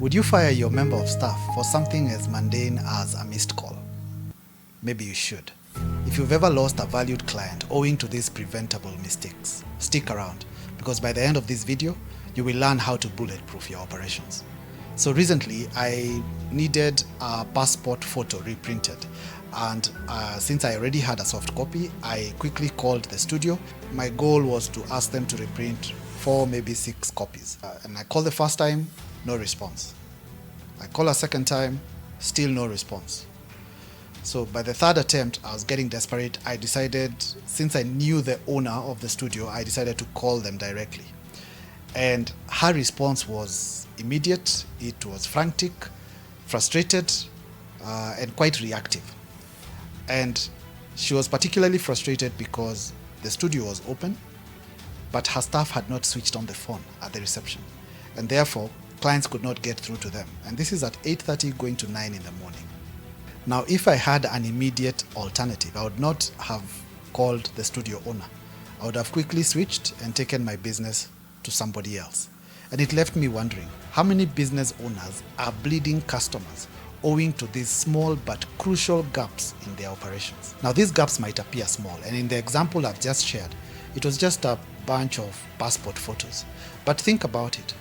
Would you fire your member of staff for something as mundane as a missed call? Maybe you should. If you've ever lost a valued client owing to these preventable mistakes, stick around, because by the end of this video, you will learn how to bulletproof your operations. So recently, I needed a passport photo reprinted, and since I already had a soft copy, I quickly called the studio. My goal was to ask them to reprint 4, maybe 6 copies. And I called the first time, no response. I called a second time, still no response. So by the third attempt, I was getting desperate. I decided, since I knew the owner of the studio, I decided to call them directly. And her response was immediate. It was frantic, frustrated, and quite reactive. And she was particularly frustrated because the studio was open, but her staff had not switched on the phone at the reception. And therefore, clients could not get through to them. And this is at 8:30 going to 9 in the morning. Now, if I had an immediate alternative, I would not have called the studio owner. I would have quickly switched and taken my business to somebody else. And it left me wondering, how many business owners are bleeding customers owing to these small but crucial gaps in their operations? Now, these gaps might appear small, and in the example I've just shared, it was just a bunch of passport photos. But think about it.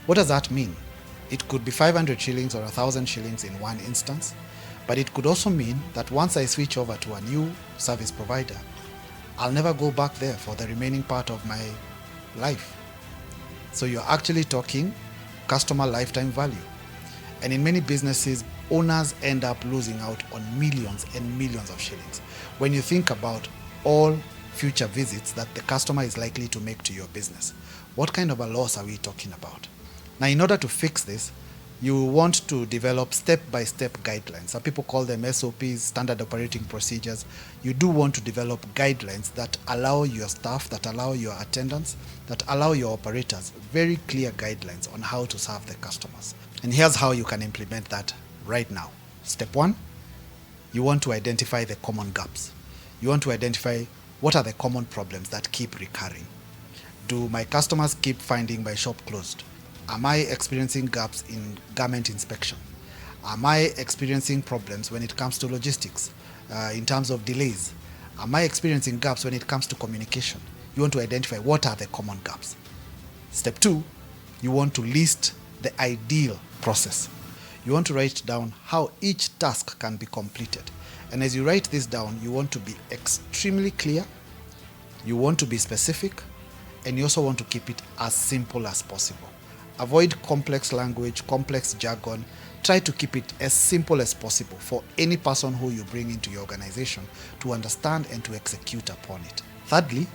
What does that mean? It could be 500 shillings or 1,000 shillings in one instance, but it could also mean that once I switch over to a new service provider, I'll never go back there for the remaining part of my life. So you're actually talking customer lifetime value. And in many businesses, owners end up losing out on millions and millions of shillings when you think about all future visits that the customer is likely to make to your business. What kind of a loss are we talking about? Now, in order to fix this, you want to develop step-by-step guidelines. Some people call them SOPs, standard operating procedures. You do want to develop guidelines that allow your staff, that allow your attendants, that allow your operators very clear guidelines on how to serve the customers. And here's how you can implement that right now. Step 1, you want to identify the common gaps. You want to identify what are the common problems that keep recurring. Do my customers keep finding my shop closed? Am I experiencing gaps in garment inspection? Am I experiencing problems when it comes to logistics, in terms of delays? Am I experiencing gaps when it comes to communication? You want to identify what are the common gaps. Step 2, you want to list the ideal process. You want to write down how each task can be completed. And as you write this down, you want to be extremely clear, you want to be specific, and you also want to keep it as simple as possible. Avoid complex language, complex jargon. Try to keep it as simple as possible for any person who you bring into your organization to understand and to execute upon it. Thirdly,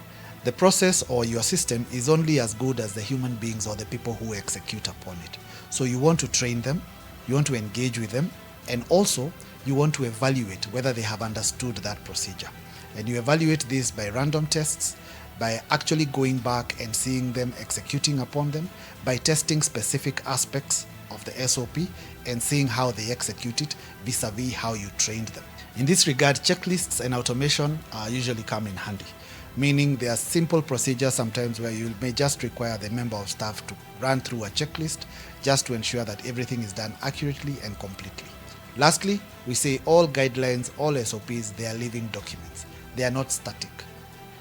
the process or your system is only as good as the human beings or the people who execute upon it. So you want to train them, you want to engage with them, and also you want to evaluate whether they have understood that procedure. And you evaluate this by random tests, by actually going back and seeing them executing upon them, by testing specific aspects of the SOP and seeing how they execute it vis-a-vis how you trained them. In this regard, checklists and automation usually come in handy, meaning there are simple procedures sometimes where you may just require the member of staff to run through a checklist just to ensure that everything is done accurately and completely. Lastly, we say all guidelines, all SOPs, they are living documents. They are not static.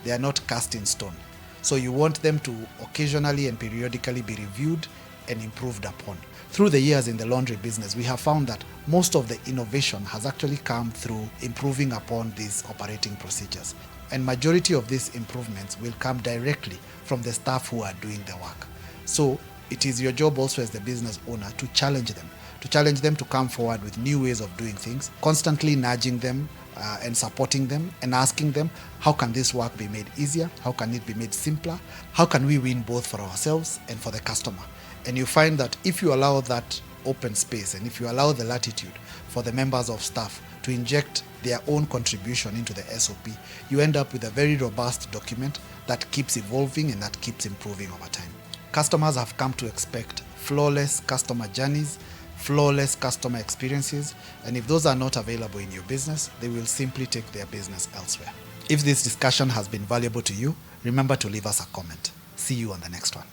They are not cast in stone. So you want them to occasionally and periodically be reviewed and improved upon. Through the years in the laundry business, we have found that most of the innovation has actually come through improving upon these operating procedures. And majority of these improvements will come directly from the staff who are doing the work. So it is your job also as the business owner to challenge them to come forward with new ways of doing things, constantly nudging them and supporting them and asking them, how can this work be made easier? How can it be made simpler? How can we win both for ourselves and for the customer? And you find that if you allow that open space and if you allow the latitude for the members of staff to inject their own contribution into the SOP, you end up with a very robust document that keeps evolving and that keeps improving over time. Customers have come to expect flawless customer journeys, flawless customer experiences, and if those are not available in your business, they will simply take their business elsewhere. If this discussion has been valuable to you, remember to leave us a comment. See you on the next one.